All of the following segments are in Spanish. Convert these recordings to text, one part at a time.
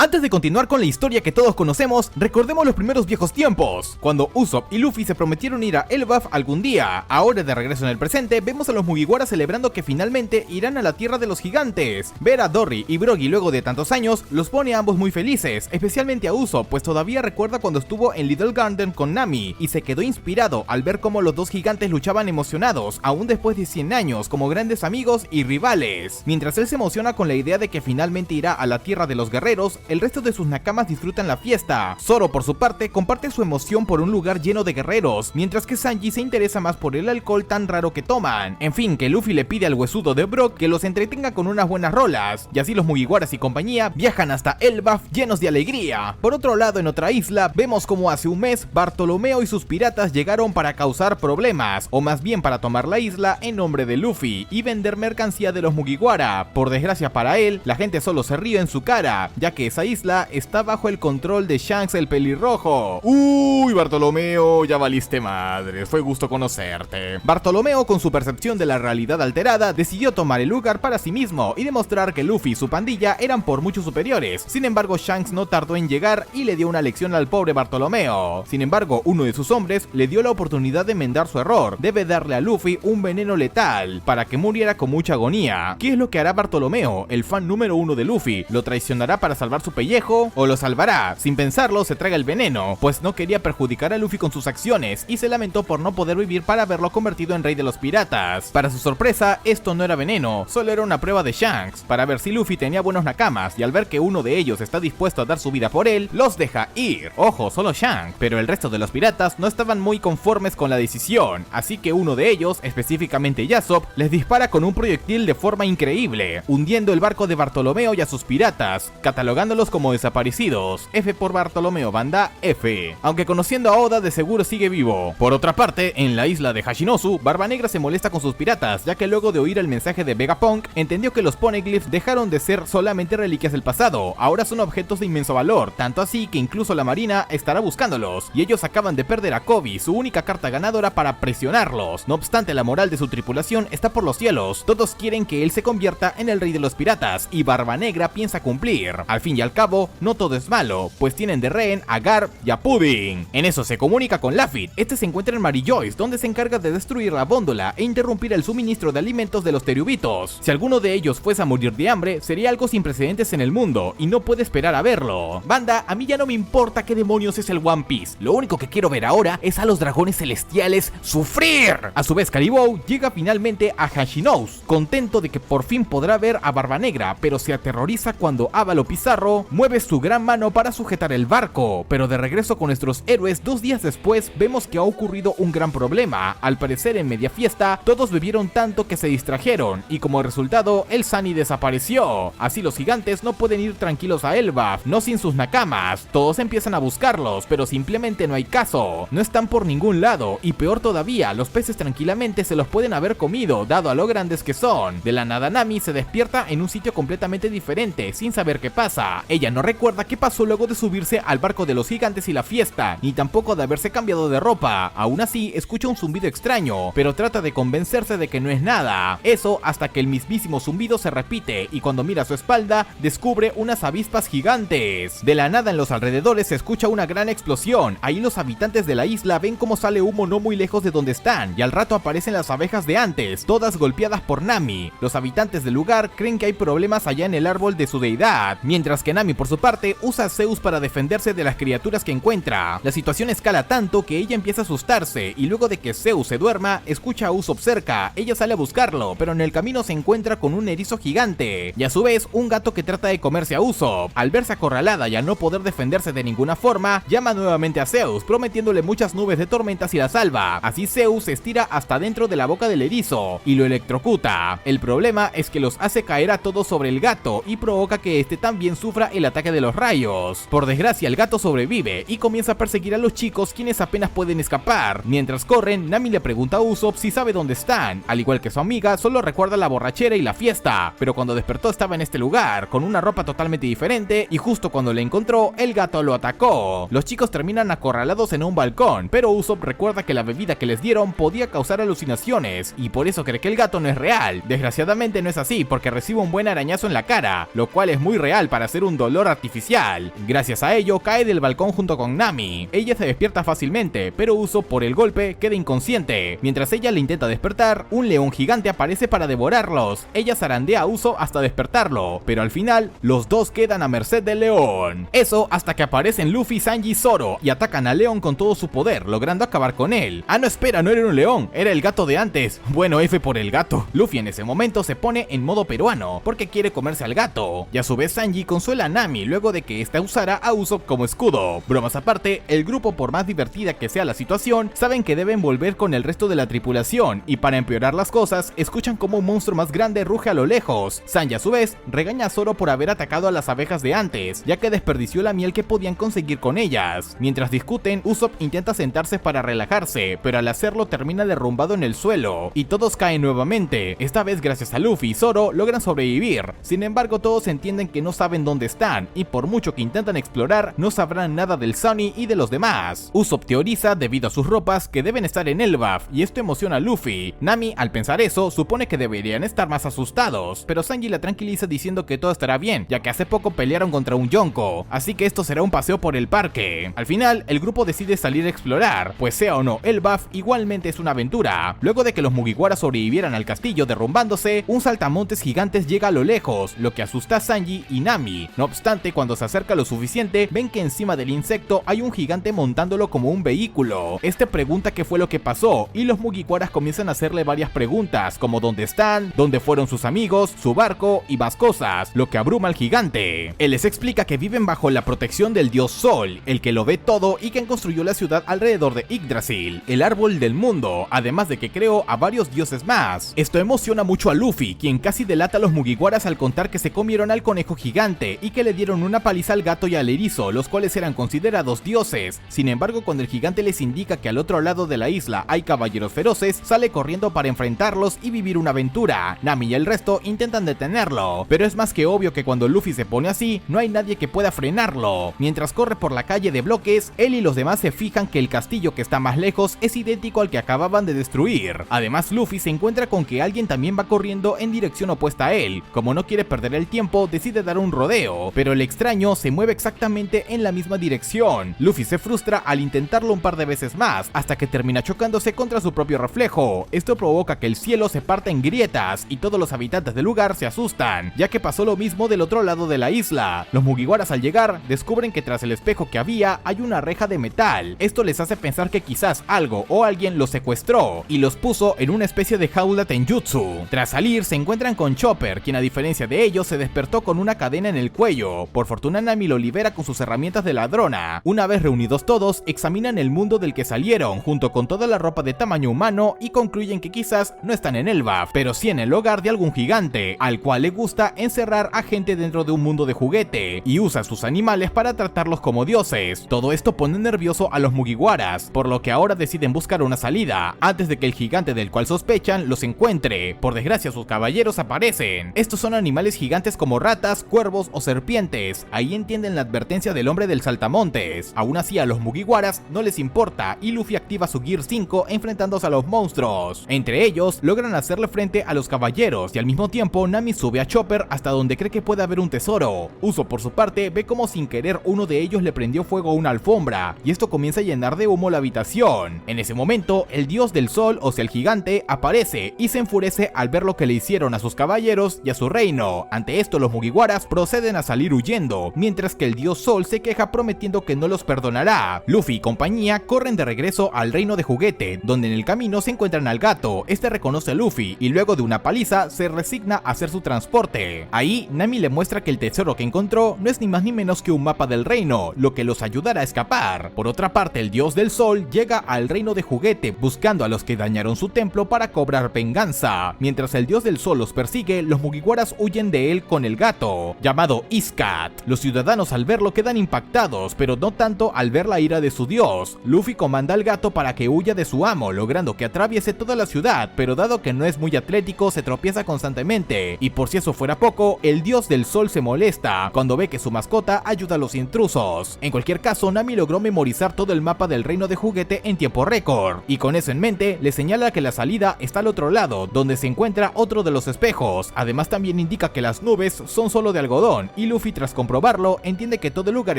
Antes de continuar con la historia que todos conocemos, recordemos los primeros viejos tiempos, cuando Usopp y Luffy se prometieron ir a Elbaf algún día. Ahora, de regreso en el presente, vemos a los Mugiwara celebrando que finalmente irán a la tierra de los gigantes. Ver a Dory y Brogy luego de tantos años los pone a ambos muy felices, especialmente a Usopp, pues todavía recuerda cuando estuvo en Little Garden con Nami y se quedó inspirado al ver cómo los dos gigantes luchaban emocionados, aún después de 100 años, como grandes amigos y rivales. Mientras él se emociona con la idea de que finalmente irá a la tierra de los guerreros, el resto de sus nakamas disfrutan la fiesta. Zoro, por su parte, comparte su emoción por un lugar lleno de guerreros, mientras que Sanji se interesa más por el alcohol tan raro que toman. En fin, que Luffy le pide al huesudo de Brock que los entretenga con unas buenas rolas, y así los Mugiwaras y compañía viajan hasta Elbaf llenos de alegría. Por otro lado, en otra isla, vemos como hace un mes Bartolomeo y sus piratas llegaron para causar problemas, o más bien para tomar la isla en nombre de Luffy y vender mercancía de los Mugiwara. Por desgracia para él, la gente solo se ríe en su cara, ya que esa isla está bajo el control de Shanks el pelirrojo. Uy, Bartolomeo, ya valiste madre, fue gusto conocerte. Bartolomeo, con su percepción de la realidad alterada, decidió tomar el lugar para sí mismo y demostrar que Luffy y su pandilla eran por mucho superiores. Sin embargo, Shanks no tardó en llegar y le dio una lección al pobre Bartolomeo. Sin embargo, uno de sus hombres le dio la oportunidad de enmendar su error. Debe darle a Luffy un veneno letal para que muriera con mucha agonía. ¿Qué es lo que hará Bartolomeo, el fan número 1 de Luffy? ¿Lo traicionará para salvar su pellejo o lo salvará? Sin pensarlo, se traga el veneno, pues no quería perjudicar a Luffy con sus acciones y se lamentó por no poder vivir para verlo convertido en rey de los piratas. Para su sorpresa, esto no era veneno, solo era una prueba de Shanks para ver si Luffy tenía buenos nakamas, y al ver que uno de ellos está dispuesto a dar su vida por él, los deja ir. Ojo, solo Shanks, pero el resto de los piratas no estaban muy conformes con la decisión, así que uno de ellos, específicamente Yasopp, les dispara con un proyectil de forma increíble, hundiendo el barco de Bartolomeo y a sus piratas, catalogándolos como desaparecidos. F por Bartolomeo, banda, F. Aunque conociendo a Oda, de seguro sigue vivo. Por otra parte, en la isla de Hashinosu, Barba Negra se molesta con sus piratas, ya que luego de oír el mensaje de Vegapunk, entendió que los Poneglyphs dejaron de ser solamente reliquias del pasado, ahora son objetos de inmenso valor, tanto así que incluso la marina estará buscándolos, y ellos acaban de perder a Koby, su única carta ganadora, para presionarlos. No obstante, la moral de su tripulación está por los cielos, todos quieren que él se convierta en el rey de los piratas, y Barba Negra piensa cumplir. Al fin y al cabo, no todo es malo, pues tienen de rehén a Garp y a Pudding. En eso se comunica con Laffy. Este se encuentra en Mary Joyce, donde se encarga de destruir la góndola e interrumpir el suministro de alimentos de los Terubitos. Si alguno de ellos fuese a morir de hambre, sería algo sin precedentes en el mundo, y no puede esperar a verlo. Banda, a mí ya no me importa qué demonios es el One Piece, lo único que quiero ver ahora es a los dragones celestiales sufrir. A su vez, Caribou llega finalmente a Hashinosu, contento de que por fin podrá ver a Barba Negra, pero se aterroriza cuando Ávalo Pizarro mueve su gran mano para sujetar el barco. Pero de regreso con nuestros héroes 2 días después, vemos que ha ocurrido un gran problema. Al parecer, en media fiesta, todos bebieron tanto que se distrajeron, y como resultado, el Sunny desapareció. Así los gigantes no pueden ir tranquilos a Elbaf, no sin sus nakamas. Todos empiezan a buscarlos, pero simplemente no hay caso. No están por ningún lado, y peor todavía, los peces tranquilamente se los pueden haber comido, dado a lo grandes que son. De la nada, Nami se despierta en un sitio completamente diferente, sin saber qué pasa. Ella no recuerda qué pasó luego de subirse al barco de los gigantes y la fiesta, ni tampoco de haberse cambiado de ropa. Aún así, escucha un zumbido extraño, pero trata de convencerse de que no es nada. Eso hasta que el mismísimo zumbido se repite, y cuando mira a su espalda, descubre unas avispas gigantes. De la nada, en los alrededores se escucha una gran explosión. Ahí los habitantes de la isla ven cómo sale humo no muy lejos de donde están, y al rato aparecen las abejas de antes, todas golpeadas por Nami. Los habitantes del lugar creen que hay problemas allá en el árbol de su deidad, mientras que Nami, por su parte, usa a Zeus para defenderse de las criaturas que encuentra. La situación escala tanto que ella empieza a asustarse, y luego de que Zeus se duerma, escucha a Usopp cerca. Ella sale a buscarlo, pero en el camino se encuentra con un erizo gigante, y a su vez un gato que trata de comerse a Usopp. Al verse acorralada y a no poder defenderse de ninguna forma, llama nuevamente a Zeus, prometiéndole muchas nubes de tormentas y la salva. Así Zeus se estira hasta dentro de la boca del erizo y lo electrocuta. El problema es que los hace caer a todos sobre el gato y provoca que este también sufra el ataque de los rayos. Por desgracia, el gato sobrevive y comienza a perseguir a los chicos, quienes apenas pueden escapar. Mientras corren, Nami le pregunta a Usopp si sabe dónde están. Al igual que su amiga, solo recuerda la borrachera y la fiesta, pero cuando despertó estaba en este lugar, con una ropa totalmente diferente, y justo cuando le encontró, el gato lo atacó. Los chicos terminan acorralados en un balcón, pero Usopp recuerda que la bebida que les dieron podía causar alucinaciones, y por eso cree que el gato no es real. Desgraciadamente no es así, porque recibe un buen arañazo en la cara, lo cual es muy real para ser un dolor artificial. Gracias a ello cae del balcón junto con Nami. Ella se despierta fácilmente, pero Usopp por el golpe queda inconsciente. Mientras ella le intenta despertar, un león gigante aparece para devorarlos. Ella zarandea a Usopp hasta despertarlo, pero al final los dos quedan a merced del león. Eso hasta que aparecen Luffy, Sanji y Zoro y atacan al león con todo su poder, logrando acabar con él. Ah, no, espera, no era un león, era el gato de antes. Bueno, F por el gato. Luffy en ese momento se pone en modo peruano porque quiere comerse al gato, y a su vez Sanji consuela a Nami luego de que ésta usara a Usopp como escudo. Bromas aparte, el grupo, por más divertida que sea la situación, saben que deben volver con el resto de la tripulación, y para empeorar las cosas, escuchan como un monstruo más grande ruge a lo lejos. Sanji a su vez regaña a Zoro por haber atacado a las abejas de antes, ya que desperdició la miel que podían conseguir con ellas. Mientras discuten, Usopp intenta sentarse para relajarse, pero al hacerlo termina derrumbado en el suelo, y todos caen nuevamente. Esta vez gracias a Luffy y Zoro logran sobrevivir. Sin embargo, todos entienden que no saben dónde están, y por mucho que intentan explorar, no sabrán nada del Sunny y de los demás. Usopp teoriza, debido a sus ropas, que deben estar en Elbaf, y esto emociona a Luffy. Nami, al pensar eso, supone que deberían estar más asustados, pero Sanji la tranquiliza diciendo que todo estará bien, ya que hace poco pelearon contra un Yonko, así que esto será un paseo por el parque. Al final, el grupo decide salir a explorar, pues sea o no Elbaf, igualmente es una aventura. Luego de que los Mugiwara sobrevivieran al castillo derrumbándose, un saltamontes gigantes llega a lo lejos, lo que asusta a Sanji y Nami. No obstante, cuando se acerca lo suficiente, ven que encima del insecto hay un gigante montándolo como un vehículo. Este pregunta qué fue lo que pasó, y los Mugiwaras comienzan a hacerle varias preguntas, como dónde están, dónde fueron sus amigos, su barco y más cosas, lo que abruma al gigante. Él les explica que viven bajo la protección del dios Sol, el que lo ve todo y quien construyó la ciudad alrededor de Yggdrasil, el árbol del mundo, además de que creó a varios dioses más. Esto emociona mucho a Luffy, quien casi delata a los Mugiwaras al contar que se comieron al conejo gigante y que le dieron una paliza al gato y al erizo, los cuales eran considerados dioses. Sin embargo, cuando el gigante les indica que al otro lado de la isla hay caballeros feroces, sale corriendo para enfrentarlos y vivir una aventura. Nami y el resto intentan detenerlo, pero es más que obvio que cuando Luffy se pone así, no hay nadie que pueda frenarlo. Mientras corre por la calle de bloques, él y los demás se fijan que el castillo que está más lejos es idéntico al que acababan de destruir. Además, Luffy se encuentra con que alguien también va corriendo en dirección opuesta a él. Como no quiere perder el tiempo, decide dar un rodeo, pero el extraño se mueve exactamente en la misma dirección. Luffy se frustra al intentarlo un par de veces más, hasta que termina chocándose contra su propio reflejo. Esto provoca que el cielo se parta en grietas y todos los habitantes del lugar se asustan, ya que pasó lo mismo del otro lado de la isla. Los Mugiwaras al llegar descubren que tras el espejo que había hay una reja de metal. Esto les hace pensar que quizás algo o alguien los secuestró y los puso en una especie de jaula Tenjutsu. Tras salir se encuentran con Chopper, quien a diferencia de ellos se despertó con una cadena en el cuello. Por fortuna Nami lo libera con sus herramientas de ladrona. Una vez reunidos todos, examinan el mundo del que salieron, junto con toda la ropa de tamaño humano, y concluyen que quizás no están en Elbaf, pero sí en el hogar de algún gigante, al cual le gusta encerrar a gente dentro de un mundo de juguete, y usa sus animales para tratarlos como dioses. Todo esto pone nervioso a los Mugiwaras, por lo que ahora deciden buscar una salida, antes de que el gigante del cual sospechan los encuentre. Por desgracia sus caballeros aparecen. Estos son animales gigantes como ratas, cuervos o serpientes. Ahí entienden la advertencia del hombre del saltamontes. Aún así a los Mugiwaras no les importa, y Luffy activa su Gear 5 enfrentándose a los monstruos. Entre ellos logran hacerle frente a los caballeros, y al mismo tiempo Nami sube a Chopper hasta donde cree que puede haber un tesoro. Usopp por su parte ve como sin querer uno de ellos le prendió fuego a una alfombra, y esto comienza a llenar de humo la habitación. En ese momento el dios del sol, o sea el gigante, aparece y se enfurece al ver lo que le hicieron a sus caballeros y a su reino. Ante esto los Mugiwaras proceden a salir huyendo, mientras que el dios sol se queja prometiendo que no los perdonará. Luffy y compañía corren de regreso al reino de juguete, donde en el camino se encuentran al gato. Este reconoce a Luffy y luego de una paliza se resigna a hacer su transporte. Ahí Nami le muestra que el tesoro que encontró no es ni más ni menos que un mapa del reino, lo que los ayudará a escapar. Por otra parte, el dios del sol llega al reino de juguete buscando a los que dañaron su templo para cobrar venganza. Mientras el dios del sol los persigue, los Mugiwaras huyen de él con el gato, llamado Iskat. Los ciudadanos al verlo quedan impactados, pero no tanto al ver la ira de su dios. Luffy comanda al gato para que huya de su amo, logrando que atraviese toda la ciudad, pero dado que no es muy atlético, se tropieza constantemente. Y por si eso fuera poco, el dios del sol se molesta cuando ve que su mascota ayuda a los intrusos. En cualquier caso, Nami logró memorizar todo el mapa del reino de juguete en tiempo récord, y con eso en mente, le señala que la salida está al otro lado, donde se encuentra otro de los espejos. Además también indica que las nubes son solo de algodón y Luffy, tras comprobarlo, entiende que todo el lugar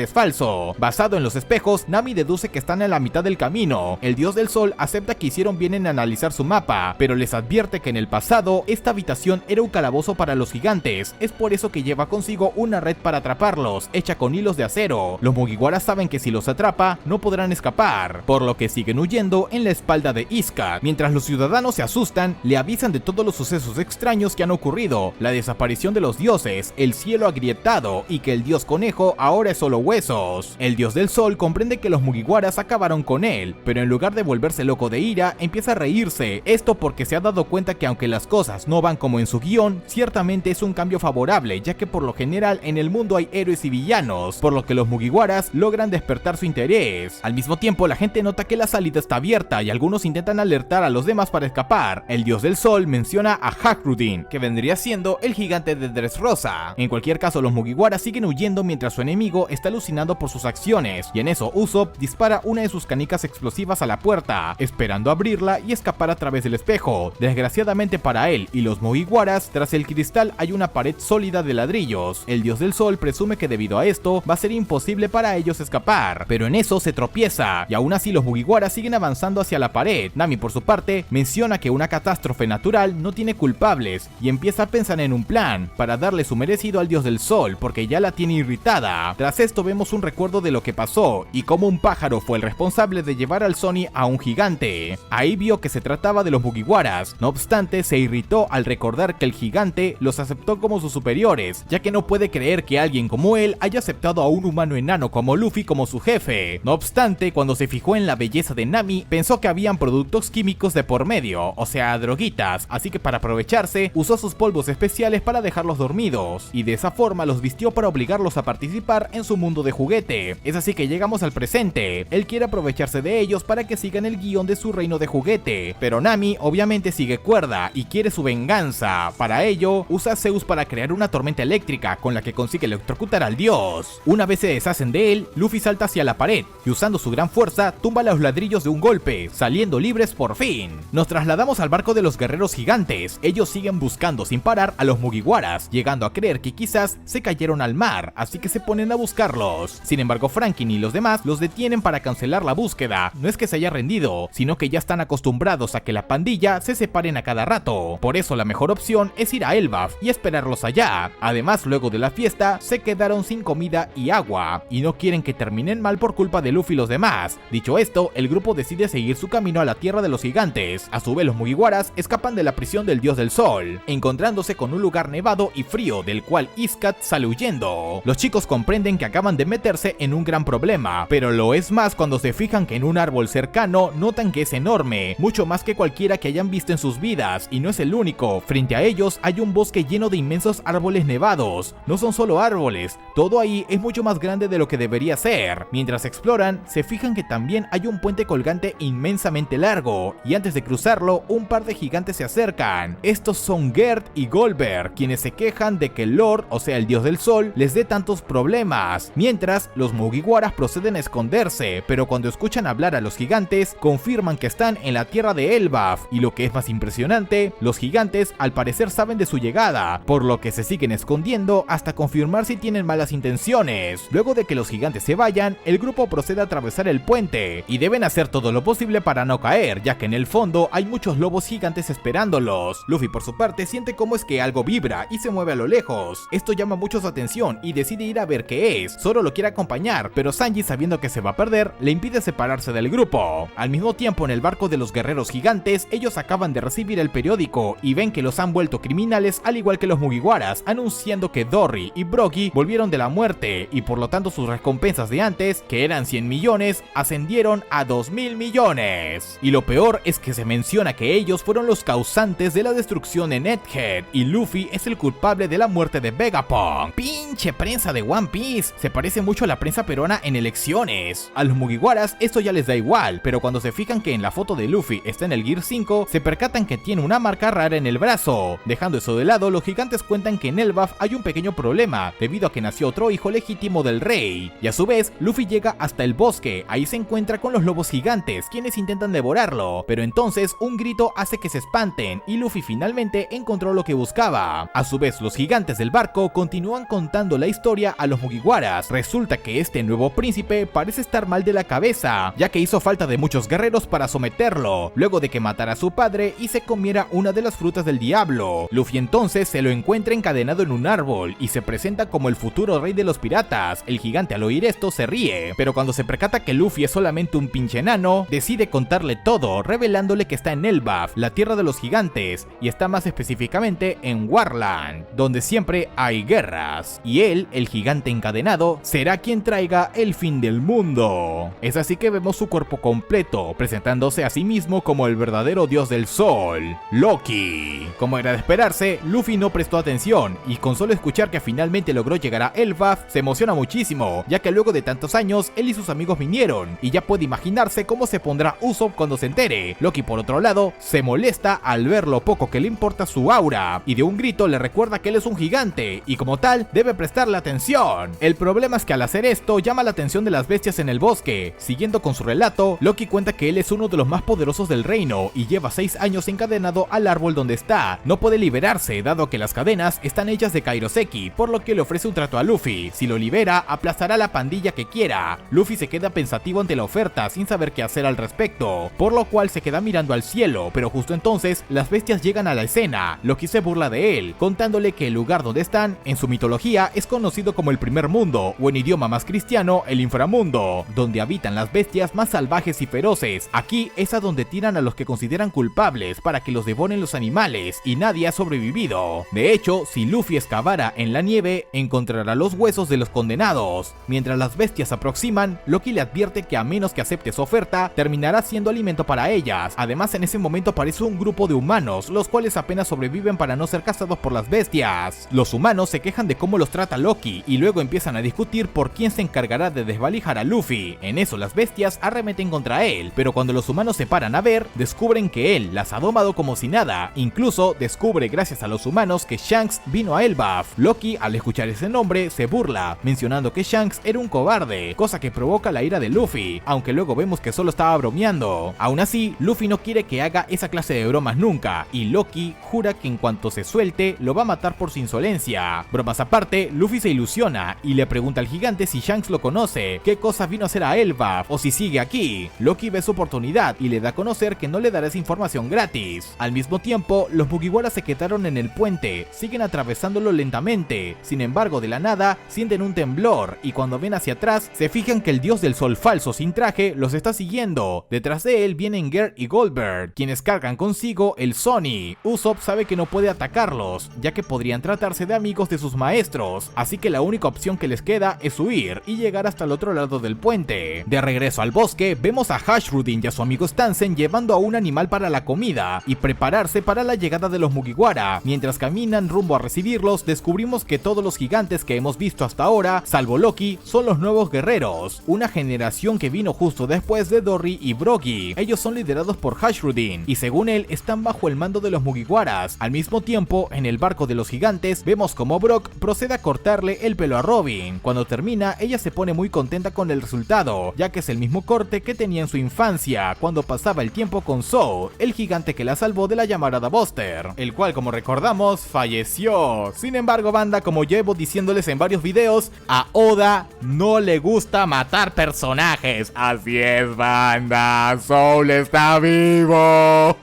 es falso. Basado en los espejos, Nami deduce que están en la mitad del camino. El dios del sol acepta que hicieron bien en analizar su mapa, pero les advierte que en el pasado esta habitación era un calabozo para los gigantes. Es por eso que lleva consigo una red para atraparlos, hecha con hilos de acero. Los Mugiwaras saben que si los atrapa, no podrán escapar, por lo que siguen huyendo en la espalda de Iska. Mientras los ciudadanos se asustan, le avisan de todos los sucesos extraños que han ocurrido, la desaparición de los dioses, el cielo agrietado y que el dios conejo ahora es solo huesos. El dios del sol comprende que los Mugiwaras acabaron con él, pero en lugar de volverse loco de ira, empieza a reírse. Esto porque se ha dado cuenta que aunque las cosas no van como en su guión, ciertamente es un cambio favorable, ya que por lo general en el mundo hay héroes y villanos, por lo que los Mugiwaras logran despertar su interés. Al mismo tiempo, la gente nota que la salida está abierta y algunos intentan alertar a los demás para escapar. El dios del sol menciona a Hakrudin, que vendría siendo el gigante de Dressrosa. En cualquier caso, los Mugiwaras siguen huyendo mientras su enemigo está alucinando por sus acciones, y en eso Usopp dispara una de sus canicas explosivas a la puerta, esperando abrirla y escapar a través del espejo. Desgraciadamente para él y los Mugiwaras, tras el cristal hay una pared sólida de ladrillos. El dios del sol presume que debido a esto va a ser imposible para ellos escapar, pero en eso se tropieza, y aún así los Mugiwaras siguen avanzando hacia la pared. Nami, por su parte, menciona que una catástrofe natural no tiene culpables, y empieza a pensar en un plan para darle su merecido al dios del sol, porque ya la tiene irritada. Tras esto vemos un recuerdo de lo que pasó, y cómo un pájaro fue el responsable de llevar al Sony a un gigante. Ahí vio que se trataba de los Mugiwaras, no obstante se irritó al recordar que el gigante los aceptó como sus superiores, ya que no puede creer que alguien como él haya aceptado a un humano enano como Luffy como su jefe. No obstante, cuando se fijó en la belleza de Nami, pensó que habían productos químicos de por medio, o sea, droguitas, así que para aprovecharse, usó sus polvos especiales para dejarlos dormidos, y de esa forma los vistió para obligarlos a participar en su mundo de juguete. Es así que llegamos al presente. Él quiere aprovecharse de ellos para que sigan el guión de su reino de juguete, pero Nami obviamente sigue cuerda y quiere su venganza. Para ello, usa a Zeus para crear una tormenta eléctrica con la que consigue electrocutar al dios. Una vez se deshacen de él, Luffy salta hacia la pared y usando su gran fuerza tumba los ladrillos de un golpe, saliendo libres por fin. Nos trasladamos al barco de los guerreros gigantes. Ellos siguen buscando sin parar a los Mugiwaras, llegando a creer que quizás se cayeron al mar, así que se ponen a buscarlos. Sin embargo, Franklin y los demás los detienen para cancelar la búsqueda. No es que se haya rendido, sino que ya están acostumbrados a que la pandilla se separen a cada rato. Por eso la mejor opción es ir a Elbaf y esperarlos allá. Además, luego de la fiesta, se quedaron sin comida y agua, y no quieren que terminen mal por culpa de Luffy y los demás. Dicho esto, el grupo decide seguir su camino a la tierra de los gigantes. A su vez, los Mugiwaras escapan de la prisión del dios del sol, encontrándose con un lugar nevado y frío del cual Iskat sale huyendo. Los chicos comprenden que acaban de meterse en un gran problema, pero lo es más cuando se fijan que en un árbol cercano notan que es enorme, mucho más que cualquiera que hayan visto en sus vidas, y no es el único. Frente a ellos hay un bosque lleno de inmensos árboles nevados. No son solo árboles, todo ahí es mucho más grande de lo que debería ser. Mientras exploran, se fijan que también hay un puente colgante inmensamente largo, y antes de cruzarlo, un par de gigantes se acercan. Estos son Gert y Goldberg, quienes se quejan de que el Lord, o sea el dios del sol, les dé tantos problemas. Mientras, los Mugiwaras proceden a esconderse, pero cuando escuchan hablar a los gigantes, confirman que están en la tierra de Elbaf, y lo que es más impresionante, los gigantes al parecer saben de su llegada, por lo que se siguen escondiendo hasta confirmar si tienen malas intenciones. Luego de que los gigantes se vayan, el grupo procede a atravesar el puente, y deben hacer todo lo posible para no caer, ya que en el fondo hay muchos lobos gigantes esperándolos. Luffy por su parte siente cómo es que algo vibra y se mueve a lo lejos. Esto llama mucho su atención y decide ir a ver qué es. Zoro lo quiere acompañar, pero Sanji, sabiendo que se va a perder, le impide separarse del grupo. Al mismo tiempo, en el barco de los guerreros gigantes, ellos acaban de recibir el periódico y ven que los han vuelto criminales al igual que los Mugiwaras, anunciando que Dory y Brogy volvieron de la muerte y por lo tanto sus recompensas de antes, que eran 100 millones, ascendieron a 2000 millones. Y lo peor es que se menciona que ellos fueron los causantes de la destrucción en Egghead y Luffy es el culpable de la muerte de Vegapunk. ¡Pinche prensa de One Piece! Se parece mucho a la prensa peruana en elecciones. A los Mugiwaras esto ya les da igual, pero cuando se fijan que en la foto de Luffy está en el Gear 5, se percatan que tiene una marca rara en el brazo. Dejando eso de lado, los gigantes cuentan que en Elbaf hay un pequeño problema, debido a que nació otro hijo legítimo del rey. Y a su vez, Luffy llega hasta el bosque, ahí se encuentra con los lobos gigantes, quienes intentan devorarlo, pero entonces un grito hace que se espanten, y Luffy finalmente encontró lo que buscaba. A su vez, los gigantes del barco continúan continúan contando la historia a los Mugiwaras. Resulta que este nuevo príncipe parece estar mal de la cabeza, ya que hizo falta de muchos guerreros para someterlo, luego de que matara a su padre y se comiera una de las frutas del diablo. Luffy entonces se lo encuentra encadenado en un árbol y se presenta como el futuro rey de los piratas. El gigante al oír esto se ríe, pero cuando se percata que Luffy es solamente un pinche enano, decide contarle todo, revelándole que está en Elbaf, la tierra de los gigantes, y está más específicamente en Warland, donde siempre hay guerras, y él, el gigante encadenado, será quien traiga el fin del mundo. Es así que vemos su cuerpo completo, presentándose a sí mismo como el verdadero dios del sol, Loki. Como era de esperarse, Luffy no prestó atención, y con solo escuchar que finalmente logró llegar a Elbaf, se emociona muchísimo, ya que luego de tantos años, él y sus amigos vinieron, y ya puede imaginarse cómo se pondrá Usopp cuando se entere. Loki, por otro lado, se molesta al ver lo poco que le importa su aura, y de un grito le recuerda que él es un gigante, y como tal, debe prestarle atención. El problema es que al hacer esto, llama la atención de las bestias en el bosque. Siguiendo con su relato, Loki cuenta que él es uno de los más poderosos del reino, y lleva 6 años encadenado al árbol donde está. No puede liberarse, dado que las cadenas están hechas de Kairoseki, por lo que le ofrece un trato a Luffy. Si lo libera, aplastará a la pandilla que quiera. Luffy se queda pensativo ante la oferta, sin saber qué hacer al respecto, por lo cual se queda mirando al cielo, pero justo entonces, las bestias llegan a la escena. Loki se burla de él, contándole que el lugar donde están, en su mitología, es conocido como el primer mundo, o en idioma más cristiano, el inframundo, donde habitan las bestias más salvajes y feroces. Aquí es a donde tiran a los que consideran culpables para que los devoren los animales, y nadie ha sobrevivido. De hecho, si Luffy excavara en la nieve, encontrará los huesos de los condenados. Mientras las bestias se aproximan, Loki le advierte que a menos que acepte su oferta, terminará siendo alimento para ellas. Además, en ese momento aparece un grupo de humanos, los cuales apenas sobreviven para no ser cazados por las bestias. Los humanos se quejan de cómo los trata Loki, y luego empiezan a discutir por quién se encargará de desvalijar a Luffy. En eso las bestias arremeten contra él, pero cuando los humanos se paran a ver, descubren que él las ha domado como si nada. Incluso descubre gracias a los humanos que Shanks vino a Elbaf. Loki, al escuchar ese nombre, se burla, mencionando que Shanks era un cobarde, cosa que provoca la ira de Luffy, aunque luego vemos que solo estaba bromeando. Aún así, Luffy no quiere que haga esa clase de bromas nunca, y Loki jura que en cuanto se suelte, lo va a matar por su insolencia. Bromas aparte, Luffy se ilusiona y le pregunta al gigante si Shanks lo conoce, qué cosas vino a hacer a Elbaf, o si sigue aquí. Loki ve su oportunidad y le da a conocer que no le dará esa información gratis. Al mismo tiempo, los Mugiwara se quedaron en el puente, siguen atravesándolo lentamente. Sin embargo, de la nada, sienten un temblor, y cuando ven hacia atrás, se fijan que el dios del sol falso sin traje los está siguiendo. Detrás de él vienen Gear y Goldberg, quienes cargan consigo el Sony. Usopp sabe que no puede atacarlos, ya que podrían tratarse de amigos de sus maestros, así que la única opción que les queda es huir y llegar hasta el otro lado del puente. De regreso al bosque, vemos a Hashirudin y a su amigo Stansen llevando a un animal para la comida y prepararse para la llegada de los Mugiwara. Mientras caminan rumbo a recibirlos, descubrimos que todos los gigantes que hemos visto hasta ahora, salvo Loki, son los nuevos guerreros, una generación que vino justo después de Dory y Brogy. Ellos son liderados por Hashirudin, y según él, están bajo el mando de los Mugiwaras. Al mismo tiempo, en el barco de los gigantes, vemos como Brock procede a cortarle el pelo a Robin. Cuando termina, ella se pone muy contenta con el resultado, ya que es el mismo corte que tenía en su infancia, cuando pasaba el tiempo con Zou, el gigante que la salvó de la llamarada Buster, el cual, como recordamos, falleció. Sin embargo, banda, como llevo diciéndoles en varios videos, a Oda no le gusta matar personajes. Así es, banda, Soul está vivo.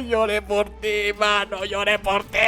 Lloré por ti, mano, lloré por ti.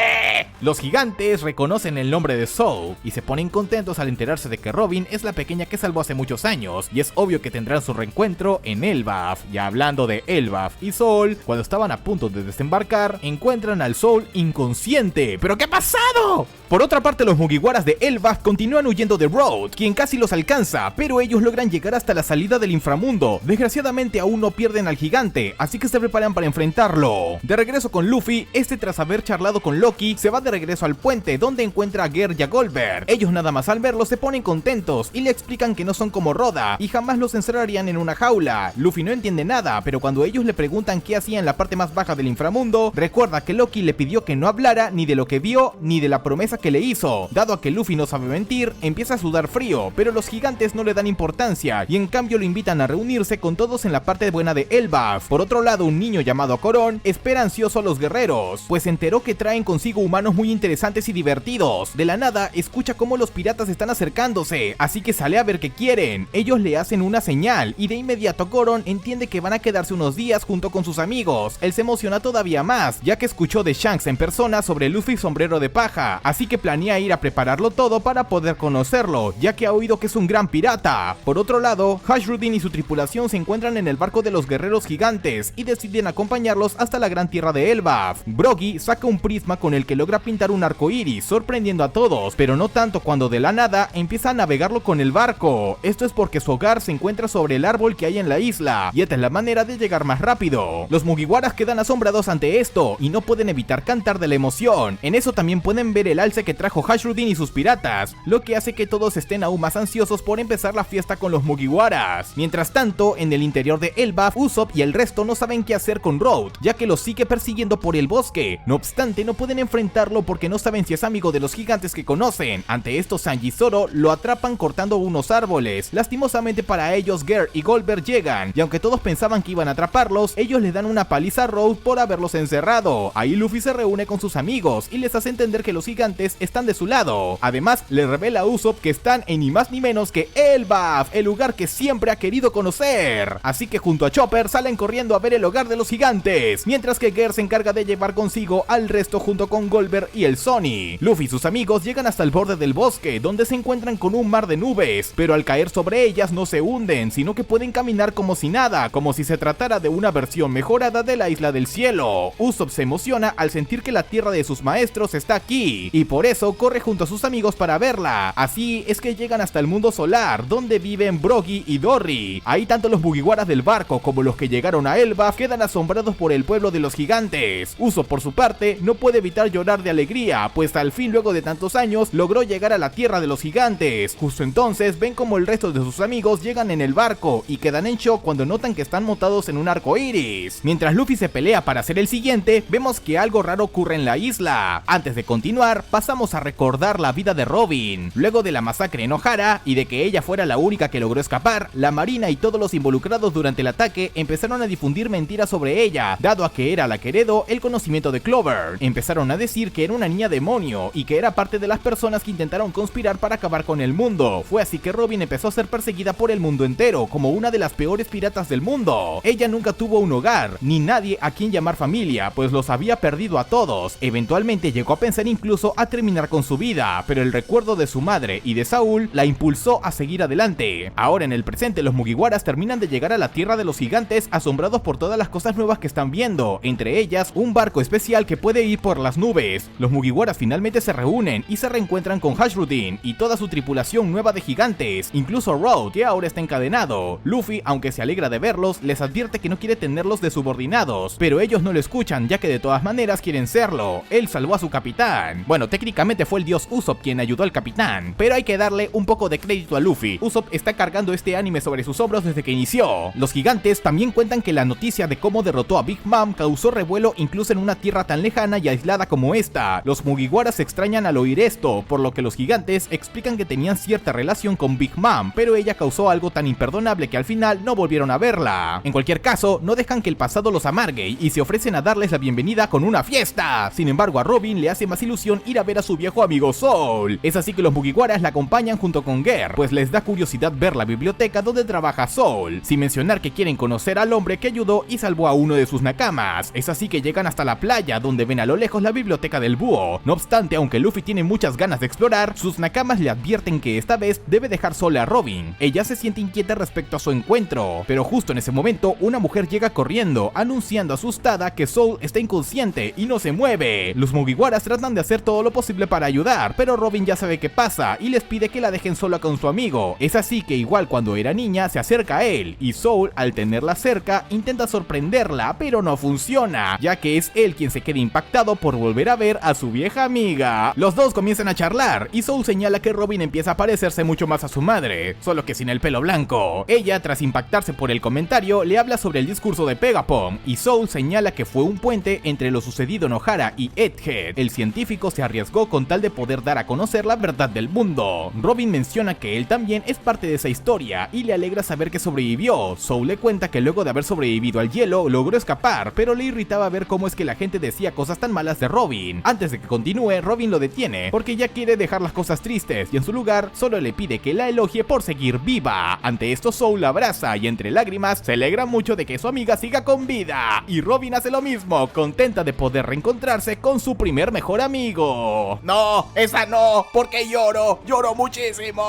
Los gigantes reconocen el nombre de Zou y se ponen contentos al enterarse de que Robin es la pequeña que salvó hace muchos años, y es obvio que tendrán su reencuentro en Elbaf. Ya hablando de Elbaf y Soul, cuando estaban a punto de desembarcar, encuentran al Soul inconsciente. ¿Pero qué ha pasado? Por otra parte, los Mugiwaras de Elbaf continúan huyendo de Road, quien casi los alcanza, pero ellos logran llegar hasta la salida del inframundo. Desgraciadamente aún no pierden al gigante, así que se preparan para enfrentarlo. De regreso con Luffy, este tras haber charlado con Loki, se va de regreso al puente, donde encuentra a Gear y a Goldberg. Ellos nada más al verlo se ponen contentos y le explican que no son como Roda y jamás los encerrarían en una jaula. Luffy no entiende nada, pero cuando ellos le preguntan qué hacía en la parte más baja del inframundo, recuerda que Loki le pidió que no hablara ni de lo que vio ni de la promesa cosa que le hizo. Dado a que Luffy no sabe mentir, empieza a sudar frío, pero los gigantes no le dan importancia y en cambio lo invitan a reunirse con todos en la parte buena de Elbaf. Por otro lado, un niño llamado Coron espera ansioso a los guerreros, pues se enteró que traen consigo humanos muy interesantes y divertidos. De la nada, escucha cómo los piratas están acercándose, así que sale a ver qué quieren. Ellos le hacen una señal y de inmediato Coron entiende que van a quedarse unos días junto con sus amigos. Él se emociona todavía más, ya que escuchó de Shanks en persona sobre Luffy sombrero de paja, así que planea ir a prepararlo todo para poder conocerlo, ya que ha oído que es un gran pirata. Por otro lado, Hashirudin y su tripulación se encuentran en el barco de los guerreros gigantes y deciden acompañarlos hasta la gran tierra de Elbaf. Broggy saca un prisma con el que logra pintar un arco iris, sorprendiendo a todos, pero no tanto cuando de la nada empieza a navegarlo con el barco. Esto es porque su hogar se encuentra sobre el árbol que hay en la isla, y esta es la manera de llegar más rápido. Los Mugiwaras quedan asombrados ante esto y no pueden evitar cantar de la emoción. En eso también pueden ver el alce que trajo Hashirudin y sus piratas, lo que hace que todos estén aún más ansiosos por empezar la fiesta con los Mugiwaras. Mientras tanto, en el interior de Elbaf, Usopp y el resto no saben qué hacer con Road, ya que los sigue persiguiendo por el bosque. No obstante, no pueden enfrentarlo porque no saben si es amigo de los gigantes que conocen. Ante esto, Sanji y Zoro lo atrapan cortando unos árboles. Lastimosamente para ellos, Gear y Goldberg llegan, y aunque todos pensaban que iban a atraparlos, ellos le dan una paliza a Road por haberlos encerrado. Ahí Luffy se reúne con sus amigos y les hace entender que los gigantes están de su lado. Además, le revela a Usopp que están en ni más ni menos que Elbaf, el lugar que siempre ha querido conocer. Así que junto a Chopper salen corriendo a ver el hogar de los gigantes, mientras que Gear se encarga de llevar consigo al resto junto con Goldberg y el Sony. Luffy y sus amigos llegan hasta el borde del bosque, donde se encuentran con un mar de nubes, pero al caer sobre ellas no se hunden, sino que pueden caminar como si nada, como si se tratara de una versión mejorada de la Isla del Cielo. Usopp se emociona al sentir que la tierra de sus maestros está aquí, y por eso corre junto a sus amigos para verla. Así es que llegan hasta el mundo solar, donde viven Broggy y Dory. Ahí tanto los Mugiwaras del barco como los que llegaron a Elbaf quedan asombrados por el pueblo de los gigantes. Usopp, por su parte, no puede evitar llorar de alegría, pues al fin, luego de tantos años, logró llegar a la tierra de los gigantes. Justo entonces ven como el resto de sus amigos llegan en el barco y quedan en shock cuando notan que están montados en un arco iris. Mientras Luffy se pelea para ser el siguiente, vemos que algo raro ocurre en la isla. Antes de continuar, pasamos a recordar la vida de Robin. Luego de la masacre en Ohara y de que ella fuera la única que logró escapar, la marina y todos los involucrados durante el ataque empezaron a difundir mentiras sobre ella, dado a que era la que heredó el conocimiento de Clover. Empezaron a decir que era una niña demonio y que era parte de las personas que intentaron conspirar para acabar con el mundo. Fue así que Robin empezó a ser perseguida por el mundo entero como una de las peores piratas del mundo. Ella nunca tuvo un hogar, ni nadie a quien llamar familia, pues los había perdido a todos. Eventualmente llegó a pensar incluso a terminar con su vida, pero el recuerdo de su madre y de Saúl la impulsó a seguir adelante. Ahora en el presente, los Mugiwaras terminan de llegar a la tierra de los gigantes asombrados por todas las cosas nuevas que están viendo, entre ellas un barco especial que puede ir por las nubes. Los Mugiwaras finalmente se reúnen y se reencuentran con Hashirudin y toda su tripulación nueva de gigantes, incluso Road, que ahora está encadenado. Luffy, aunque se alegra de verlos, les advierte que no quiere tenerlos de subordinados, pero ellos no lo escuchan, ya que de todas maneras quieren serlo. Él salvó a su capitán. Bueno, técnicamente fue el dios Usopp quien ayudó al capitán, pero hay que darle un poco de crédito a Luffy. Usopp está cargando este anime sobre sus hombros desde que inició. Los gigantes también cuentan que la noticia de cómo derrotó a Big Mom causó revuelo incluso en una tierra tan lejana y aislada como esta. Los Mugiwaras se extrañan al oír esto, por lo que los gigantes explican que tenían cierta relación con Big Mom, pero ella causó algo tan imperdonable que al final no volvieron a verla. En cualquier caso, no dejan que el pasado los amargue y se ofrecen a darles la bienvenida con una fiesta. Sin embargo, a Robin le hace más ilusión ir a ver a su viejo amigo Soul. Es así que los Mugiwaras la acompañan junto con Gear, pues les da curiosidad ver la biblioteca donde trabaja Soul, sin mencionar que quieren conocer al hombre que ayudó y salvó a uno de sus nakamas. Es así que llegan hasta la playa, donde ven a lo lejos la biblioteca del búho. No obstante, aunque Luffy tiene muchas ganas de explorar, sus nakamas le advierten que esta vez debe dejar sola a Robin. Ella se siente inquieta respecto a su encuentro, pero justo en ese momento una mujer llega corriendo, anunciando asustada que Soul está inconsciente y no se mueve. Los Mugiwaras tratan de hacer todo lo posible para ayudar, pero Robin ya sabe qué pasa y les pide que la dejen sola con su amigo. Es así que igual cuando era niña se acerca a él, y Soul, al tenerla cerca, intenta sorprenderla, pero no funciona, ya que es él quien se queda impactado por volver a ver a su vieja amiga. Los dos comienzan a charlar y Soul señala que Robin empieza a parecerse mucho más a su madre, solo que sin el pelo blanco. Ella, tras impactarse por el comentario, le habla sobre el discurso de Pegapon, y Soul señala que fue un puente entre lo sucedido en Ohara y Egghead. El científico se arriesgó arriesgó con tal de poder dar a conocer la verdad del mundo. Robin menciona que él también es parte de esa historia y le alegra saber que sobrevivió. Soul le cuenta que luego de haber sobrevivido al hielo logró escapar, pero le irritaba ver cómo es que la gente decía cosas tan malas de Robin. Antes de que continúe, Robin lo detiene porque ya quiere dejar las cosas tristes y en su lugar solo le pide que la elogie por seguir viva. Ante esto Soul la abraza y entre lágrimas se alegra mucho de que su amiga siga con vida, y Robin hace lo mismo, contenta de poder reencontrarse con su primer mejor amigo. No, esa no, porque lloro muchísimo.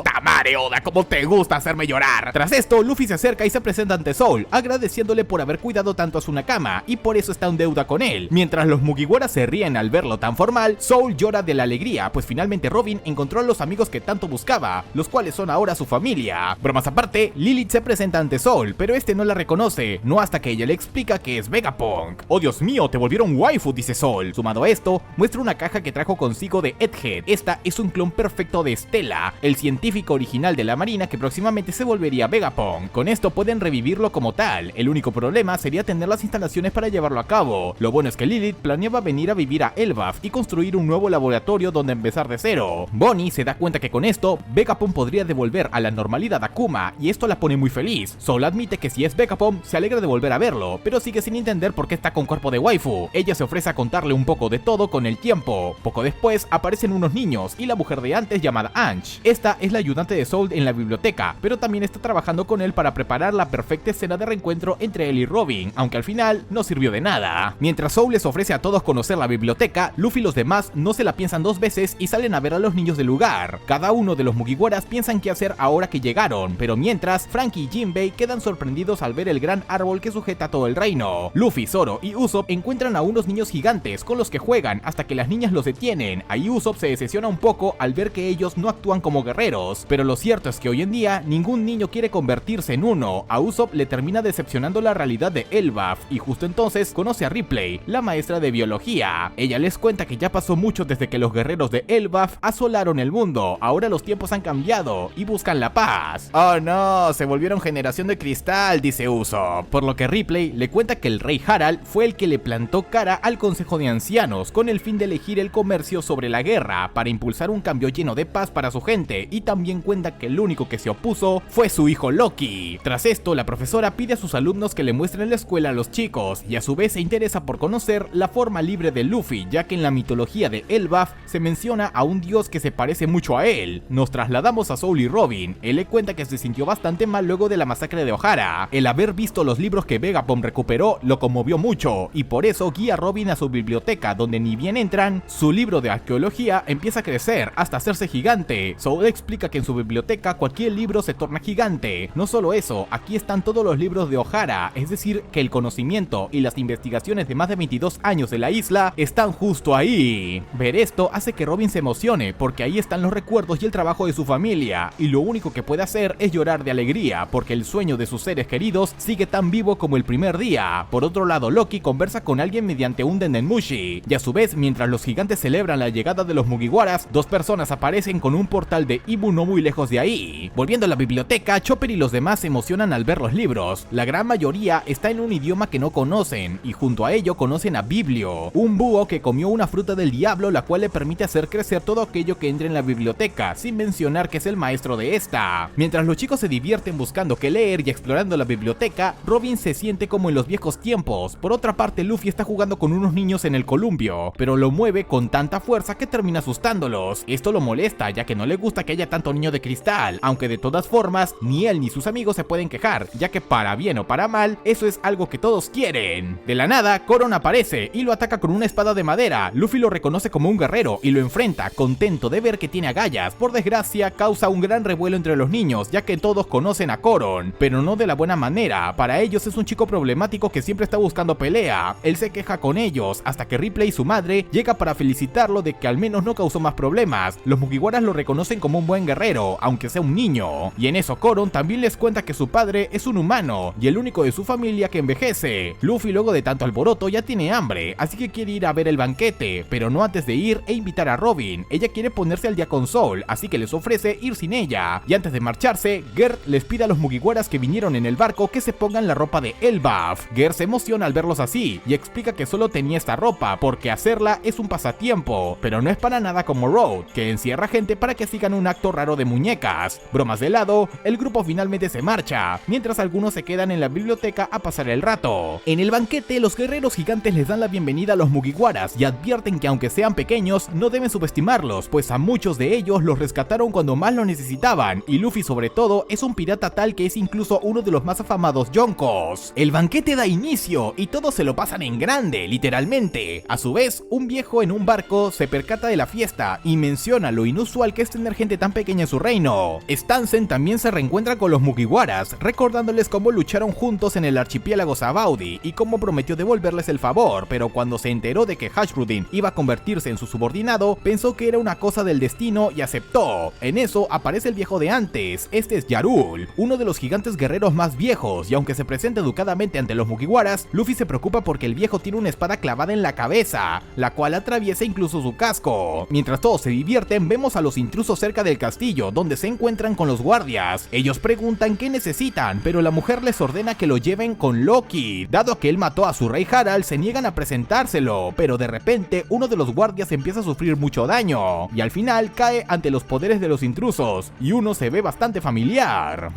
Tamare Oda, como te gusta hacerme llorar. Tras esto, Luffy se acerca y se presenta ante Soul, agradeciéndole por haber cuidado tanto a su Nakama y por eso está en deuda con él. Mientras los Mugiwara se ríen al verlo tan formal, Soul llora de la alegría, pues finalmente Robin encontró a los amigos que tanto buscaba, los cuales son ahora su familia. Bromas aparte, Lilith se presenta ante Soul, pero este no la reconoce, no hasta que ella le explica que es Vegapunk. Oh Dios mío, te volvieron waifu, dice Soul. Sumado a esto, muestra una caja que trajo consigo de Egghead. Esta es un clon perfecto de Stella, el científico original de la marina que próximamente se volvería Vegapunk. Con esto pueden revivirlo como tal, el único problema sería tener las instalaciones para llevarlo a cabo. Lo bueno es que Lilith planeaba venir a vivir a Elbaf y construir un nuevo laboratorio donde empezar de cero. Bonnie se da cuenta que con esto, Vegapunk podría devolver a la normalidad a Kuma, y esto la pone muy feliz. Soul admite que si es Vegapunk, se alegra de volver a verlo, pero sigue sin entender por qué está con cuerpo de waifu. Ella se ofrece a contarle un poco de todo con el tiempo. Poco después, aparecen unos niños y la mujer de antes llamada Ange. Esta es la ayudante de Soul en la biblioteca, pero también está trabajando con él para preparar la perfecta escena de reencuentro entre él y Robin, aunque al final no sirvió de nada. Mientras Soul les ofrece a todos conocer la biblioteca, Luffy y los demás no se la piensan dos veces y salen a ver a los niños del lugar. Cada uno de los Mugiwaras piensan qué hacer ahora que llegaron, pero mientras, Franky y Jinbei quedan sorprendidos al ver el gran árbol que sujeta todo el reino. Luffy, Zoro y Usopp encuentran a unos niños gigantes con los que juegan hasta que las niñas los detienen. Ahí Usopp se decepciona un poco al ver que ellos no actúan como guerreros, pero lo cierto es que hoy en día ningún niño quiere convertirse en uno. A Usopp le termina decepcionando la realidad de Elbaf y justo entonces conoce a Ripley, la maestra de biología. Ella les cuenta que ya pasó mucho desde que los guerreros de Elbaf asolaron el mundo, ahora los tiempos han cambiado y buscan la paz. Oh no, se volvieron generación de cristal, dice Usopp. Por lo que Ripley le cuenta que el rey Harald fue el que le plantó cara al consejo de ancianos con el fin de elegir el comercio sobre la guerra para impulsar un cambio lleno de paz para su gente, y también cuenta que el único que se opuso fue su hijo Loki. Tras esto, la profesora pide a sus alumnos que le muestren la escuela a los chicos y a su vez se interesa por conocer la forma libre de Luffy, ya que en la mitología de Elbaf se menciona a un dios que se parece mucho a él. Nos trasladamos a Soul y Robin. Él le cuenta que se sintió bastante mal luego de la masacre de Ohara. El haber visto los libros que Vegapunk recuperó lo conmovió mucho y por eso guía a Robin a su biblioteca, donde ni bien entran, su libro de arqueología empieza a crecer hasta hacerse gigante. Soul explica que en su biblioteca cualquier libro se torna gigante. No solo eso, aquí están todos los libros de Ohara, es decir, que el conocimiento y las investigaciones de más de 22 años de la isla están justo ahí. Ver esto hace que Robin se emocione, porque ahí están los recuerdos y el trabajo de su familia, y lo único que puede hacer es llorar de alegría, porque el sueño de sus seres queridos sigue tan vivo como el primer día. Por otro lado, Loki conversa con alguien mediante un Dendenmushi, y a su vez, mientras los gigantes celebran la llegada de los Mugiwaras, dos personas aparecen con un portal de Ibu no muy lejos de ahí. Volviendo a la biblioteca, Chopper y los demás se emocionan al ver los libros. La gran mayoría está en un idioma que no conocen, y junto a ello conocen a Biblio, un búho que comió una fruta del diablo, la cual le permite hacer crecer todo aquello que entre en la biblioteca, sin mencionar que es el maestro de esta. Mientras los chicos se divierten buscando qué leer y explorando la biblioteca, Robin se siente como en los viejos tiempos. Por otra parte, Luffy está jugando con unos niños en el columpio, pero lo mueve con tanta fuerza que termina asustándolos. Esto lo molesta, ya que no le gusta que haya tanto niño de cristal, aunque de todas formas, ni él ni sus amigos se pueden quejar, ya que para bien o para mal, eso es algo que todos quieren. De la nada, Koron aparece y lo ataca con una espada de madera. Luffy lo reconoce como un guerrero y lo enfrenta, contento de ver que tiene agallas. Por desgracia, causa un gran revuelo entre los niños, ya que todos conocen a Koron, pero no de la buena manera. Para ellos es un chico problemático que siempre está buscando pelea. Él se queja con ellos, hasta que Ripley, su madre, llega para felicitarlo de que al menos no causó más problemas. Los Mugiwaras lo reconocen como un buen guerrero, aunque sea un niño. Y en eso Koron también les cuenta que su padre es un humano, y el único de su familia que envejece. Luffy, luego de tanto alboroto, ya tiene hambre, así que quiere ir a ver el banquete, pero no antes de ir e invitar a Robin. Ella quiere ponerse al día con Soul, así que les ofrece ir sin ella. Y antes de marcharse, Gert les pide a los Mugiwaras que vinieron en el barco que se pongan la ropa de Elbaf. Gert se emociona al verlos así, y explica que solo tenía esta ropa, porque hacerla es un pasatiempo, pero no es para nada como Road, que encierra gente para que sigan un acto raro de muñecas. Bromas de lado, el grupo finalmente se marcha, mientras algunos se quedan en la biblioteca a pasar el rato. En el banquete, los guerreros gigantes les dan la bienvenida a los Mugiwaras y advierten que aunque sean pequeños, no deben subestimarlos, pues a muchos de ellos los rescataron cuando más lo necesitaban, y Luffy sobre todo es un pirata tal que es incluso uno de los más afamados yonkos. El banquete da inicio y todos se lo pasan en grande, literalmente. A su vez, un viejo en un barco se percata de la fiesta y menciona lo inusual que es tener gente tan pequeña en su reino. Stanzen también se reencuentra con los Mugiwaras, recordándoles cómo lucharon juntos en el archipiélago Sabaody y cómo prometió devolverles el favor, pero cuando se enteró de que Hashirudin iba a convertirse en su subordinado, pensó que era una cosa del destino y aceptó. En eso aparece el viejo de antes, este es Yarul, uno de los gigantes guerreros más viejos, y aunque se presenta educadamente ante los Mugiwaras, Luffy se preocupa porque el viejo tiene una espada clavada en la cabeza, la cual atraviesa incluso su casco. Mientras todos se divierten, vemos a los intrusos cerca del castillo, donde se encuentran con los guardias. Ellos preguntan qué necesitan, pero la mujer les ordena que lo lleven con Loki. Dado que él mató a su rey Harald, se niegan a presentárselo, pero de repente uno de los guardias empieza a sufrir mucho daño, y al final cae ante los poderes de los intrusos, y uno se ve bastante familiar.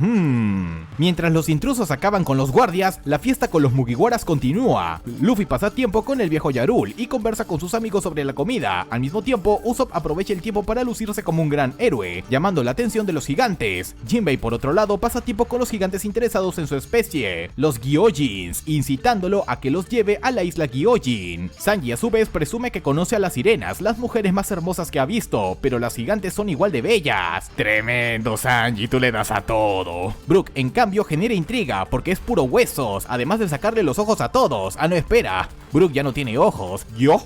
Mientras los intrusos acaban con los guardias, la fiesta con los Mugiwaras continúa. Luffy pasa tiempo con el viejo Yarul y conversa con sus amigos sobre la comida. Al mismo tiempo, Usopp aprovecha el tiempo para lucirse como un gran héroe, llamando la atención de los gigantes. Jinbei, por otro lado, pasa tiempo con los gigantes interesados en su especie, los Gyojins, incitándolo a que los lleve a la isla Gyojin. Sanji a su vez presume que conoce a las sirenas, las mujeres más hermosas que ha visto, pero las gigantes son igual de bellas. Tremendo Sanji, tú le das a todo. Brook, en cambio, genera intriga porque es puro huesos, además de sacarle los ojos a todos. Ah, no, espera, Brook ya no tiene ojos. ¡Yo!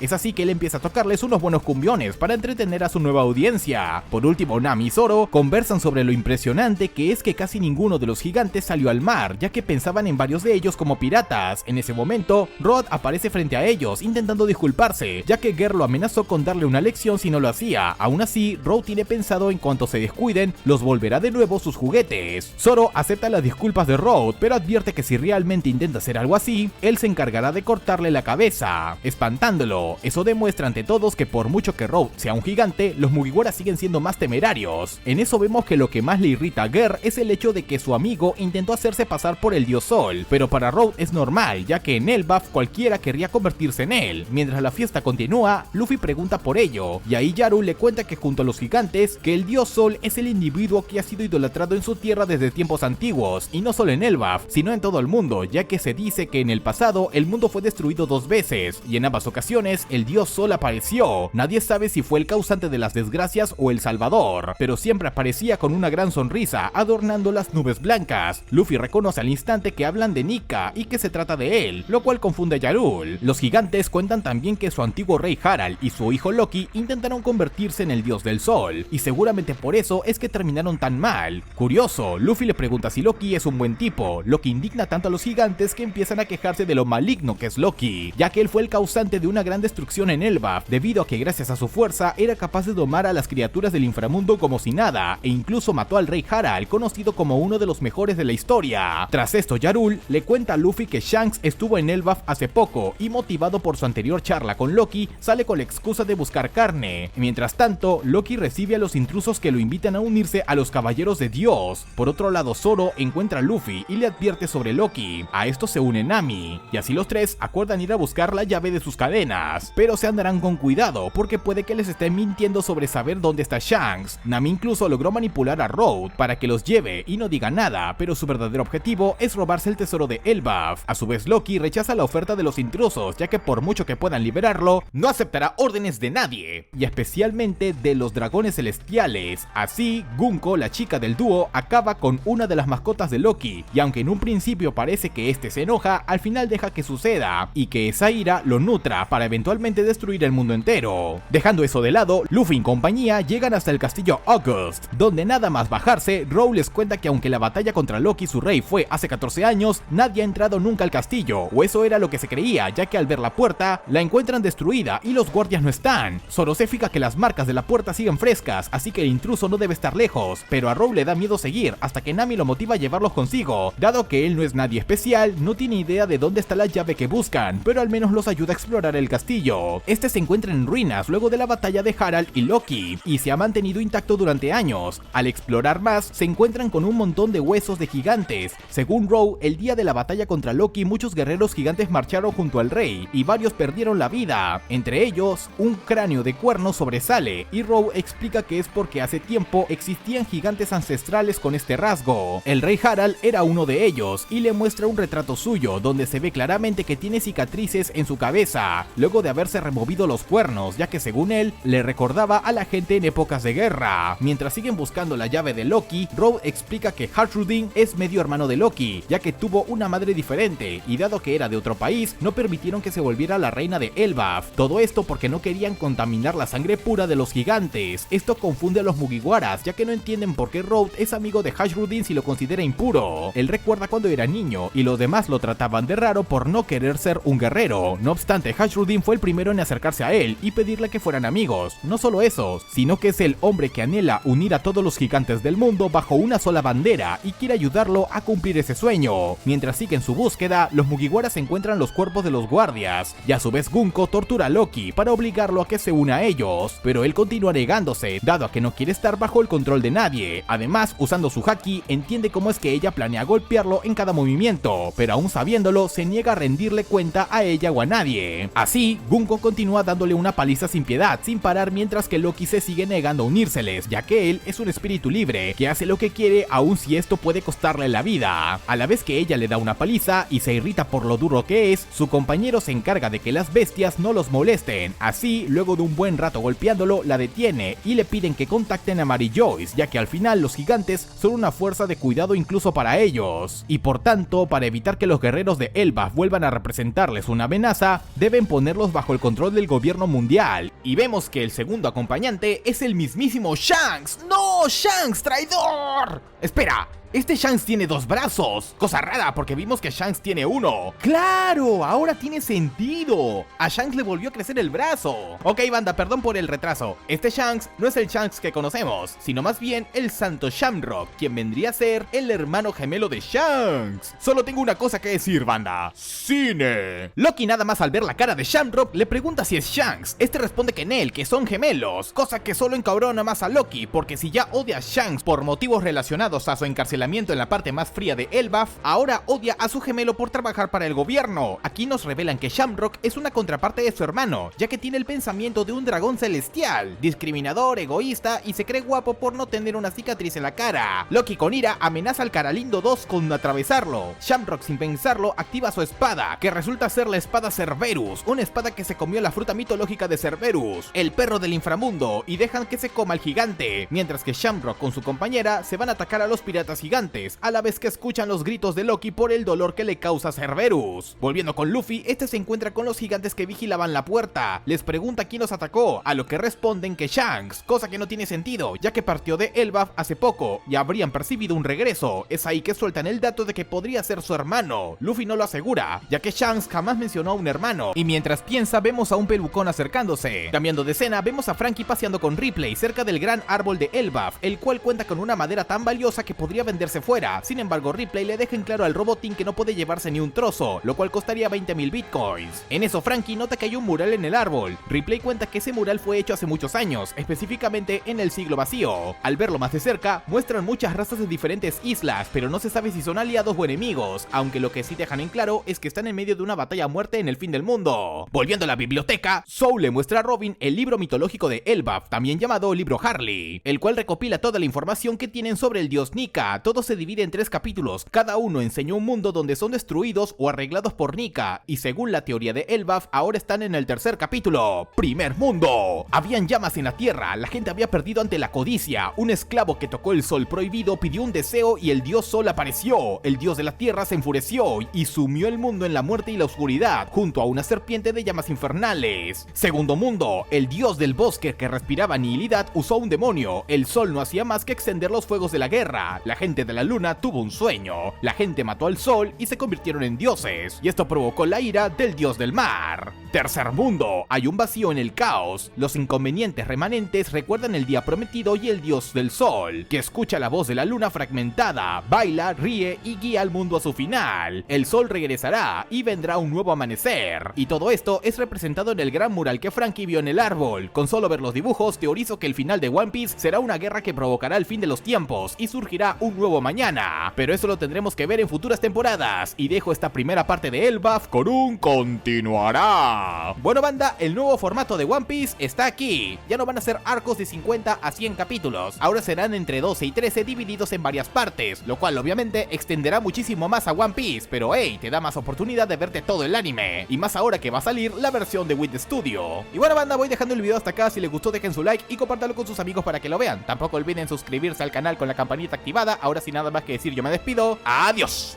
Es así que él empieza a tocarles unos buenos cumbiones para entretener a su nueva audiencia. Por último, Nami y Zoro conversan sobre lo impresionante que es que casi ninguno de los gigantes salió al mar, ya que pensaban en varios de ellos como piratas. En ese momento, Rod aparece frente a ellos intentando disculparse, ya que Ger lo amenazó con darle una lección si no lo hacía. Aún así, Rod tiene pensado en cuanto se descuiden, los volverá de nuevo sus juguetes. Zoro acepta las disculpas de Rod, pero advierte que si realmente intenta hacer algo así, él se encargará de cortarle la cabeza, espantándolo. Eso demuestra ante todos que por mucho que Rod sea un gigante, los Mugiwaras siguen siendo más temerarios. En eso vemos que lo que más le irrita a Ger es el hecho de que su amigo intentó hacerse pasar por el dios Sol, pero para Rod es normal, ya que en Elbaf cualquiera querría convertirse en él. Mientras la fiesta continúa, Luffy pregunta por ello, y ahí Yaru le cuenta que junto a los gigantes, que el dios Sol es el individuo que ha sido idolatrado en su tierra desde tiempos antiguos, y no solo en Elbaf, sino en todo el mundo, ya que se dice que en el pasado el mundo fue destruido 2 veces, y en ambas ocasiones el dios Sol apareció. Nadie sabe si fue el causante de las desgracias o el salvador, pero siempre aparecía con una gran sonrisa, adornando las nubes blancas. Luffy reconoce al instante que hablan de Nika y que se trata de él, lo cual confunde a Yarul. Los gigantes cuentan también que su antiguo rey Harald y su hijo Loki intentaron convertirse en el dios del sol, y seguramente por eso es que terminaron tan mal. Curioso, Luffy le pregunta si Loki es un buen tipo, lo que indigna tanto a los gigantes que empiezan a quejarse de lo maligno que es Loki, ya que él fue el causante de una gran destrucción en Elbaf, debido a que gracias a su fuerza era capaz de domar a las criaturas del inframundo como si nada, e incluso mató al rey Harald, conocido como uno de los mejores de la historia. Tras esto, Yarul le cuenta a Luffy que Shanks estuvo en Elbaf hace poco, y motivado por su anterior charla con Loki, sale con la excusa de buscar carne. Mientras tanto, Loki recibe a los intrusos que lo invitan a unirse a los caballeros de Dios. Por otro lado, Zoro encuentra a Luffy y le advierte sobre Loki. A esto se une Nami, y así los tres acuerdan ir a buscar la llave de sus cadenas, pero se andarán con cuidado porque puede que les estén mintiendo sobre saber dónde está Shanks. Nami incluso logró manipular a Road para que los lleve y no diga nada, pero su verdadero objetivo es robarse el tesoro de Elbaf. A su vez, Loki rechaza la oferta de los intrusos, ya que por mucho que puedan liberarlo, no aceptará órdenes de nadie, y especialmente de los dragones celestiales. Así, Gunko, la chica del dúo, acaba con una de las mascotas de Loki, y aunque en un principio parece que este se enoja, al final deja que suceda, y que esa ira lo nutra para eventualmente destruir el mundo entero. Dejando eso de lado, Luffy y compañía llegan hasta el castillo August, donde nada más bajarse, Row les cuenta que aunque la batalla contra Loki, su rey, fue hace 14 años, nadie ha entrado nunca al castillo, o eso era lo que se creía, ya que al ver la puerta, la encuentran destruida y los guardias no están. Zoro se fija que las marcas de la puerta siguen frescas, así que el intruso no debe estar lejos, pero a Row le da miedo seguir, hasta que Nami lo motiva a llevarlos consigo. Dado que él no es nadie especial, no tiene idea de dónde está la llave que buscan, pero al menos los ayuda a explorar el castillo. Este se encuentra en ruinas luego de la batalla de Harald y Loki, y se ha mantenido intacto durante años. Al explorar más, se encuentran con un montón de huesos de gigantes. Según Rowe, el día de la batalla contra Loki, muchos guerreros gigantes marcharon junto al rey, y varios perdieron la vida. Entre ellos, un cráneo de cuernos sobresale, y Rowe explica que es porque hace tiempo existían gigantes ancestrales con este rasgo. El rey Harald era uno de ellos, y le muestra un retrato suyo, donde se ve claramente que tiene cicatrices en su cabeza, luego de haberse removido los cuernos, ya que según él, le recordaba a la gente en épocas de guerra. Mientras siguen buscando la llave de Loki, Rowe explica que Hartrudin es medio hermano de Loki, ya que tuvo una madre diferente, y dado que era de otro país, no permitieron que se volviera la reina de Elbaf. Todo esto porque no querían contaminar la sangre pura de los gigantes. Esto confunde a los Mugiwaras, ya que no entienden por qué Rowe es amigo de Hartrudin si lo considera impuro. Él recuerda cuando era niño, y los demás lo trataban de raro por no querer ser un guerrero. No obstante, Hartrudin fue el primero en acercarse a él y pedirle que fueran amigos. No solo eso, sino que es el hombre que anhela unir a todos los gigantes del mundo bajo una sola bandera y quiere ayudarlo a cumplir ese sueño. Mientras siguen su búsqueda, los Mugiwaras encuentran los cuerpos de los guardias, y a su vez Gunko tortura a Loki para obligarlo a que se una a ellos, pero él continúa negándose, dado a que no quiere estar bajo el control de nadie. Además, usando su haki, entiende cómo es que ella planea golpearlo en cada movimiento, pero aún sabiéndolo, se niega a rendirle cuenta a ella o a nadie. Así, Gunko continúa dándole una paliza sin piedad, sin parar, mientras que Loki se sigue negando a unírseles, ya que él es un espíritu libre, que hace lo que quiere aun si esto puede costarle la vida. A la vez que ella le da una paliza y se irrita por lo duro que es, su compañero se encarga de que las bestias no los molesten. Así, luego de un buen rato golpeándolo, la detiene y le piden que contacten a Mary Joyce, ya que al final los gigantes son una fuerza de cuidado incluso para ellos, y por tanto, para evitar que los guerreros de Elbaf vuelvan a representarles una amenaza, deben ponerlos bajo el control del gobierno mundial. Y vemos que el segundo acompañante es el mismísimo Shanks. ¡No! ¡Shanks, traidor! Espera, este Shanks tiene dos brazos. Cosa rara porque vimos que Shanks tiene uno. ¡Claro! Ahora tiene sentido. A Shanks le volvió a crecer el brazo. Ok, banda, perdón por el retraso. Este Shanks no es el Shanks que conocemos, sino más bien el Santo Shamrock, quien vendría a ser el hermano gemelo de Shanks. Solo tengo una cosa que decir, banda. ¡Cine! Loki, nada más al ver la cara de Shamrock, le pregunta si es Shanks. Este responde que en él, que son gemelos, cosa que solo encabrona más a Loki, porque si ya odia a Shanks por motivos relacionados a su encarcelamiento en la parte más fría de Elbaf, ahora odia a su gemelo por trabajar para el gobierno. Aquí nos revelan que Shamrock es una contraparte de su hermano, ya que tiene el pensamiento de un dragón celestial, discriminador, egoísta y se cree guapo por no tener una cicatriz en la cara. Loki con ira amenaza al Caralindo 2 con atravesarlo. Shamrock, sin pensarlo, activa su espada, que resulta ser la espada Cerberus, una espada que se comió la fruta mitológica de Cerberus, el perro del inframundo, y dejan que se coma al gigante, mientras que Shamrock con su compañera se van a atacar a los piratas gigantes, a la vez que escuchan los gritos de Loki por el dolor que le causa Cerberus. Volviendo con Luffy, este se encuentra con los gigantes que vigilaban la puerta. Les pregunta quién los atacó, a lo que responden que Shanks, cosa que no tiene sentido, ya que partió de Elbaf hace poco y habrían percibido un regreso. Es ahí que sueltan el dato de que podría ser su hermano. Luffy no lo asegura, ya que Shanks jamás mencionó a un hermano, y mientras piensa vemos a un pelucón acercándose. Cambiando de escena, vemos a Franky paseando con Ripley cerca del gran árbol de Elbaf, el cual cuenta con una madera tan valiosa que podría venderse fuera. Sin embargo, Ripley le deja en claro al robotín que no puede llevarse ni un trozo, lo cual costaría 20.000 bitcoins. En eso, Franky nota que hay un mural en el árbol. Ripley cuenta que ese mural fue hecho hace muchos años, específicamente en el siglo vacío. Al verlo más de cerca, muestran muchas razas de diferentes islas, pero no se sabe si son aliados o enemigos, aunque lo que sí dejan en claro es que están en medio de una batalla a muerte en el fin del mundo. Volviendo a la biblioteca, Soul le muestra a Robin el libro mitológico de Elbaf, también llamado Libro Harley, el cual recopila toda la información que tienen sobre el dios Nika. Todo se divide en 3 capítulos, cada uno enseña un mundo donde son destruidos o arreglados por Nika, y según la teoría de Elbaf, ahora están en el 3er capítulo. Primer mundo. Habían llamas en la tierra, la gente había perdido ante la codicia, un esclavo que tocó el sol prohibido pidió un deseo y el dios sol apareció. El dios de la tierra se enfureció y sumió el mundo en la muerte y la oscuridad, junto a una serpiente de llamas infernales. Segundo mundo. El dios del bosque que respiraba nihilidad usó un demonio, el sol no hacía más que extender los fuegos de la guerra, la gente gente de la luna tuvo un sueño. La gente mató al sol y se convirtieron en dioses, y esto provocó la ira del dios del mar. Tercer mundo, hay un vacío en el caos. Los inconvenientes remanentes recuerdan el día prometido y el dios del sol, que escucha la voz de la luna fragmentada, baila, ríe y guía al mundo a su final. El sol regresará y vendrá un nuevo amanecer. Y todo esto es representado en el gran mural que Franky vio en el árbol. Con solo ver los dibujos, teorizo que el final de One Piece será una guerra que provocará el fin de los tiempos y surgirá un nuevo mañana. Pero eso lo tendremos que ver en futuras temporadas. Y dejo esta primera parte de Elbaf con un continuará. Bueno banda, el nuevo formato de One Piece está aquí. Ya no van a ser arcos de 50 a 100 capítulos. Ahora serán entre 12 y 13 divididos en varias partes, lo cual obviamente extenderá muchísimo más a One Piece, pero hey, te da más oportunidad de verte todo el anime. Y más ahora que va a salir la versión de Wit Studio. Y bueno banda, voy dejando el video hasta acá. Si les gustó dejen su like y compártanlo con sus amigos para que lo vean. Tampoco olviden suscribirse al canal con la campanita activada. Ahora sin nada más que decir, yo me despido. ¡Adiós!